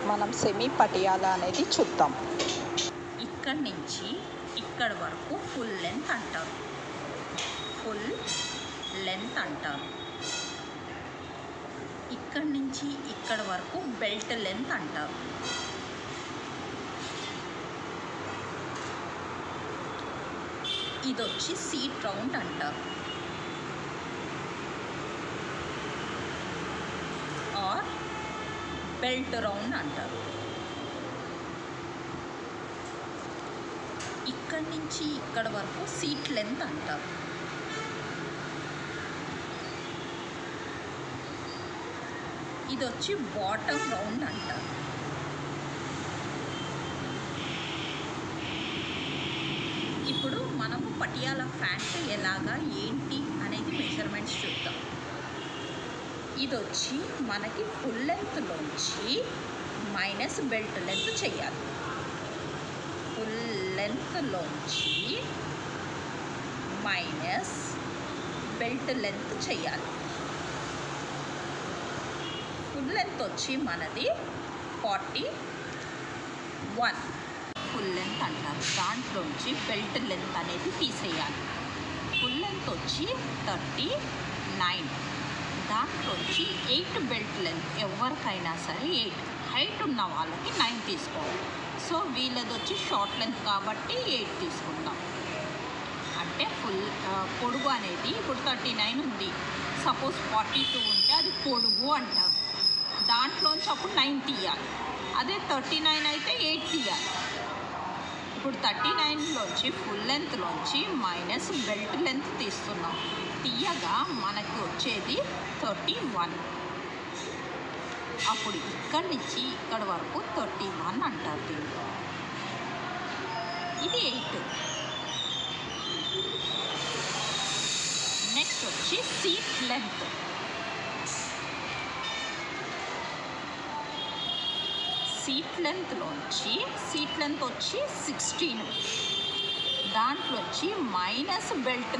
మనం సెమీ పటియాలా అనేది చూద్దాం. ఇక్కడి నుంచి ఇక్కడ వరకు ఫుల్ లెంత్ అంటారు. ఫుల్ లెంత్ అంటారు. ఇక్కడి నుంచి ఇక్కడ వరకు బెల్ట్ లెంత్ అంటారు. ఇది వచ్చి సీట్ రౌండ్ అంటారు. ఆర్ బెల్ట్ రౌండ్ అంటారు. ఇక్కడి నుంచి ఇక్కడ వరకు సీట్ లెంత్ అంటారు. ఇది వచ్చి బాటమ్ రౌండ్ అంటారు. ఇప్పుడు మనము పటియాలా ప్యాంట్ ఎలాగా ఏంటి అనేది మెజర్మెంట్స్ చూద్దాం. ఇది వచ్చి మనకి ఫుల్ లెంత్లోంచి మైనస్ బెల్ట్ లెంత్ చేయాలి. ఫుల్ లెంత్లోంచి మైనస్ బెల్ట్ లెంత్ చేయాలి. ఫుల్ లెంత్ వచ్చి మనది 41 ఫుల్ లెంత్ అంటారు. దాంట్లోంచి బెల్ట్ లెంత్ అనేది తీసేయాలి. ఫుల్ లెంత్ వచ్చి 39. దాంట్లోంచి 8 బెల్ట్ లెంత్, ఎవరికైనా సరే 8, హైట్ ఉన్న వాళ్ళకి 9 తీసుకోవాలి. సో వీళ్ళది వచ్చి షార్ట్ లెంత్ కాబట్టి 8 తీసుకుంటాం. అంటే ఫుల్ పొడుగు అనేది ఇప్పుడు 39 ఉంది, సపోజ్ 42 ఉంటే అది పొడుగు అంటారు. దాంట్లోంచి అప్పుడు 9 తీయాలి. అదే 39 అయితే 8 తీయాలి. ఇప్పుడు 39లోంచి ఫుల్ లెంత్లోంచి మైనస్ బెల్ట్ లెంత్ తీస్తున్నాం. తీయగా మనకి వచ్చేది 31. అప్పుడు ఇక్కడి నుంచి ఇక్కడ వరకు 31 అంటారు. దీన్ని ఇది 8. నెక్స్ట్ వచ్చి సీట్ లెంత్. సీట్ లెంత్ వచ్చి 16. దాంట్లోంచి మైనస్ బెల్ట్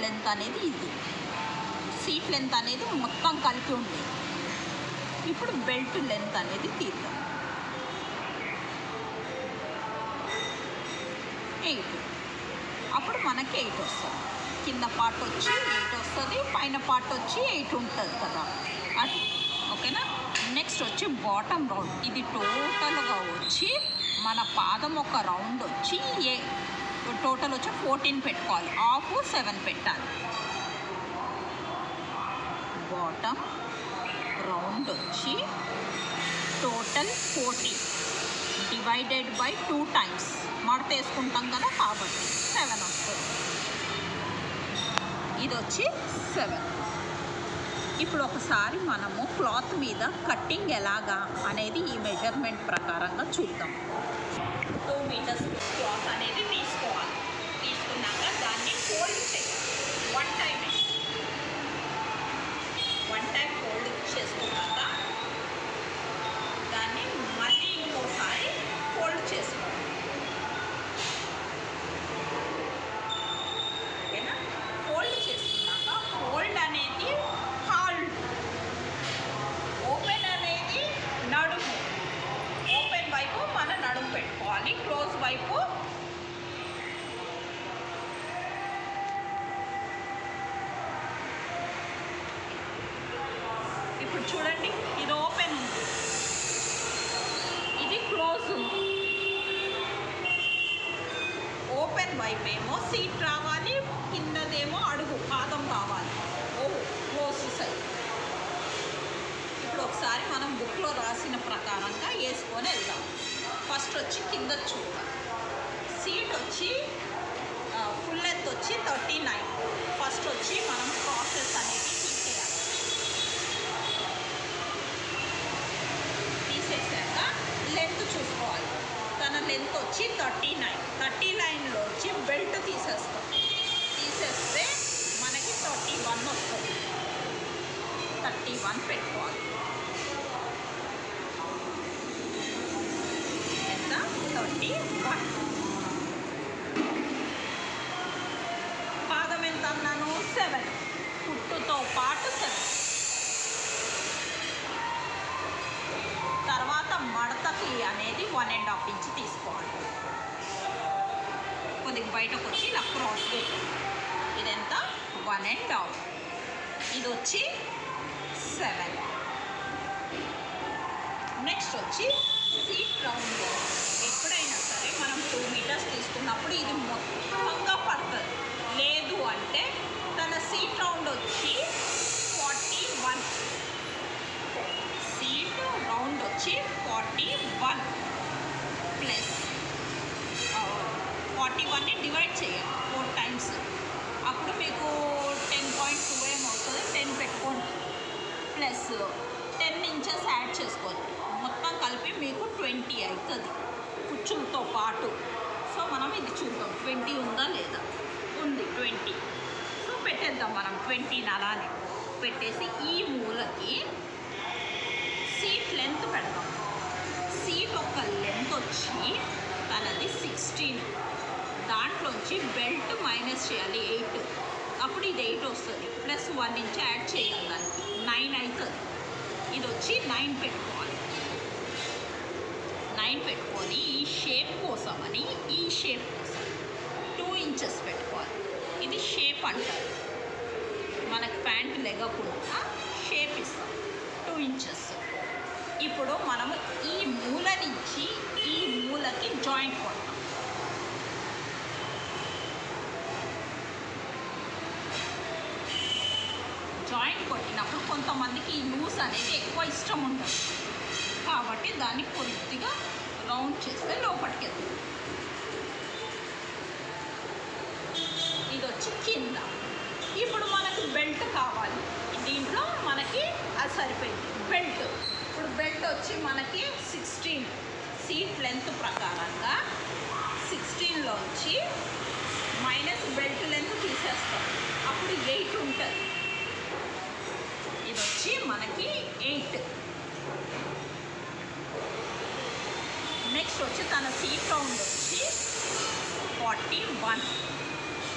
లెంత్ అనేది ఇది. సీట్ లెంత్ అనేది మొత్తం కలిపి ఉంది. ఇప్పుడు బెల్ట్ లెంత్ అనేది తీద్దాం. 8. అప్పుడు మనకి 8 వస్తుంది. కింద పార్ట్ వచ్చి 8 వస్తుంది, పైన పార్ట్ వచ్చి 8 ఉంటుంది కదా, అది ఓకేనా. నెక్స్ట్ వచ్చి బాటమ్ రౌండ్. ఇది టోటల్గా వచ్చి మన పాదం ఒక రౌండ్ వచ్చి టోటల్ వచ్చి 14 పెట్టుకోవాలి. హాఫ్ 7 పెట్టాలి. బాటమ్ రౌండ్ వచ్చి టోటల్ 14 డివైడెడ్ బై 2 టైమ్స్ మడత వేసుకుంటాం కదా, కాబట్టి 7 వస్తుంది. ఇది వచ్చి 7. ఇప్పుడు ఒకసారి మనము క్లాత్ మీద కట్టింగ్ ఎలాగా అనేది ఈ మెజర్మెంట్ ప్రకారంగా చూద్దాం. 2 మీటర్స్ క్లాత్ అనేది తీసుకోవాలి. తీసుకున్నాక దాన్ని ఫోల్డ్ చేయాలి. 1 టైం ఫోల్డ్ చేసుకున్నాక దాన్ని మళ్ళీ ఇంకోసారి ఫోల్డ్ చేసుకోవాలి. ఓకేనా. ఫోల్డ్ చేసుకున్నాక ఫోల్డ్ అనేది హాల్డ్, ఓపెన్ అనేది నడుము. ఓపెన్ వైపు మన నడుము పెట్టుకోవాలి, క్లోజ్ వైపు ఇప్పుడు చూడండి, ఇది ఓపెన్ ఉంది, ఇది క్లోజ్ ఉంది. ఓపెన్ వైపు ఏమో సీట్ రావాలి, కిందదేమో అడుగు పాదం రావాలి. Close side. ఇప్పుడు ఒకసారి మనం బుక్లో రాసిన ప్రకారంగా వేసుకొని వెళ్దాం. ఫస్ట్ వచ్చి కింద చూడాలి. సీట్ వచ్చి ఫుల్ లెంత్ వచ్చి 39. ఫస్ట్ వచ్చి మనం ప్రాసెస్ అనేది తీసేసాక లెంత్ చూసుకోవాలి. తన లెంత్ వచ్చి 39. 39లోంచి బెల్ట్ తీసేస్తాం. తీసేస్తే మనకి 31 వస్తుంది. 31 పెట్టుకోవాలి. ఎంత? 31. పాదం ఎంత అన్నాను? 7. కుట్టుతో పాటు 7. తర్వాత మడతకి అనేది 1.5 ఇంచ్ తీసుకోవాలి. కొద్దిగా బయటకు వచ్చి ఇలా క్రాస్ ఇదెంత 1.5, ఇది వచ్చి 7. నెక్స్ట్ వచ్చి సీట్ రౌండ్. ఎప్పుడైనా సరే మనం 2 మీటర్స్ తీసుకున్నప్పుడు ఇది మొత్తంగా పడుతుంది. లేదు అంటే తన సీట్ రౌండ్ వచ్చి 41, సీట్ రౌండ్ వచ్చి 41 ప్లస్ 41ని డివైడ్ చేయాలి 4 టైమ్స్. అప్పుడు మీకు 10.2 ఏమవుతుంది, 10 పెట్టుకోండి. ప్లస్ 10 ఇంచెస్ యాడ్ చేసుకోండి. మొత్తం కలిపి మీకు 20 అవుతుంది కుచ్చులతో పాటు. సో మనం ఇది చూద్దాం 20 ఉందా లేదా. ఉంది 20. సో పెట్టేద్దాం మనం 20 అలానే పెట్టేసి ఈ మూలకి సీట్ లెంత్ పెడతాం. సీట్ ఒక లెంత్ వచ్చి తనది 16. దాంట్లోంచి బెల్ట్ మైనస్ చేయాలి 8. అప్పుడు ఇది 8 వస్తుంది. ప్లస్ 1 ఇంచ్ యాడ్ చేయాలి, దానికి 9 అవుతుంది. ఇది వచ్చి 9 పెట్టుకోవాలి. 9 పెట్టుకొని ఈ షేప్ కోసమని ఈ షేప్ కోసం 2 ఇంచెస్ పెట్టుకోవాలి. ఇది షేప్ అంటారు. మనకు ప్యాంట్ లెగకుండా షేప్ ఇస్తాం 2 ఇంచెస్. ఇప్పుడు మనము ఈ మూల నుంచి ఈ మూలకి జాయింట్ కొడతాం. జాయింట్ కొట్టినప్పుడు కొంతమందికి ఈ లూజ్ అనేది ఎక్కువ ఇష్టం ఉంటుంది కాబట్టి దాన్ని కొద్దిగా రౌండ్ చేస్తే లోపలికి వెళ్తుంది. ఇది వచ్చి కింద. ఇప్పుడు మనకు బెల్ట్ కావాలి. దీంట్లో మనకి అది సరిపోయింది బెల్ట్. ఇప్పుడు బెల్ట్ వచ్చి మనకి 16. సీట్ లెంత్ ప్రకారంగా 16లోంచి మైనస్ బెల్ట్ లెంత్ తీసేస్తాం. అప్పుడు 8 ఉంటుంది. ఇది వచ్చి మనకి 8. నెక్స్ట్ వచ్చి తన సీట్ రౌండ్ వచ్చి 41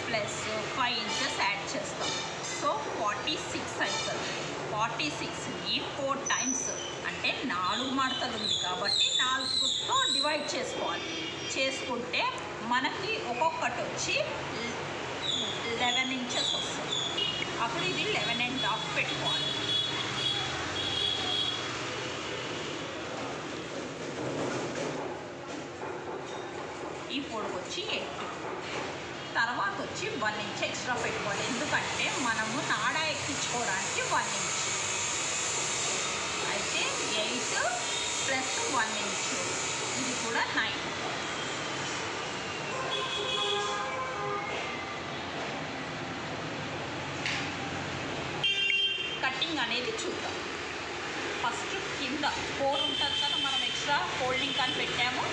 ప్లస్ 5 ఇంచెస్ యాడ్ చేస్తాం. సో 46 అవుతుంది. 46ని 4 టైమ్స్ అంటే 4 మడతలు ఉంది కాబట్టి 4తో డివైడ్ చేసుకోవాలి. చేసుకుంటే మనకి ఒక్కొక్కటి వచ్చి 11 ఇంచెస్ వస్తుంది. అప్పుడు ఇది 11.5 పెట్టుకోవాలి. ఈ పొడుగు వచ్చి 8. తర్వాత వచ్చి 1 ఇంచ్ ఎక్స్ట్రా పెట్టుకోవాలి. ఎందుకంటే మనము నాడా ఎక్కించుకోవడానికి 1 ఇంచ్ అయితే 8 ప్లస్ 1 ఇంచ్ ఇది కూడా 9. కటింగ్ అనేది చూద్దాం. ఫస్ట్ కింద 4 ఉంటుంది కదా, మనం ఎక్స్ట్రా ఫోల్డింగ్ అని పెట్టాము,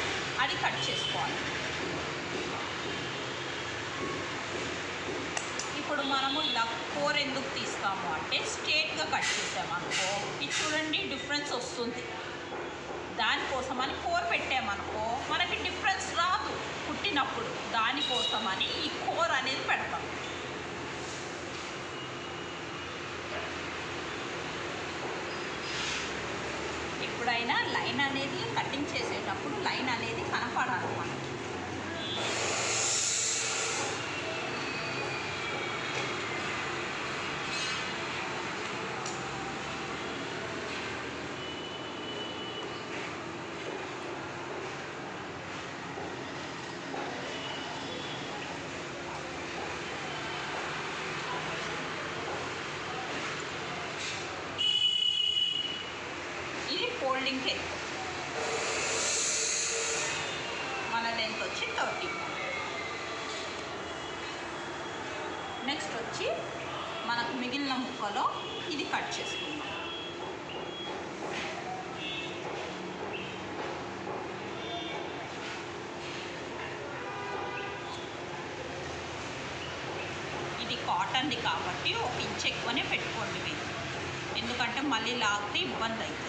అది కట్ చేసుకోవాలి. ఇప్పుడు మనము ఇలా 4 ఎందుకు తీస్తాము అంటే స్ట్రేట్గా కట్ చేసామనుకో ఇది చూడండి డిఫరెన్స్ వస్తుంది. దానికోసమని 4 పెట్టామనుకో మనకి డిఫరెన్స్ రాదు కుట్టినప్పుడు. దానికోసమని ఈ 4 అనేది పెడతాం. ఎప్పుడైనా లైన్ అనేది కటింగ్ చేసేటప్పుడు లైన్ అనేది కనపడాలి మనకి. ఫోల్డింగ్ టెన్ మన లెంత్ వచ్చి 30. నెక్స్ట్ వచ్చి మనకు మిగిలిన ముక్కలో ఇది కట్ చేసుకుందాం. ఇది కాటన్ది కాబట్టి 1 ఇంచ్ ఎక్కువనే పెట్టుకోండి మీరు, ఎందుకంటే మళ్ళీ లాగితే ఇబ్బంది అవుతుంది.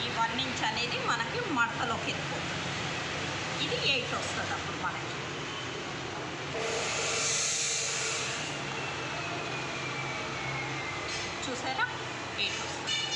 ఈ 1 ఇంచ్ అనేది మనకి మడతలోకి ఎత్తుకోండి. ఇది 8 వస్తుంది అప్పుడు మనకి. చూసారా 8 వస్తుంది.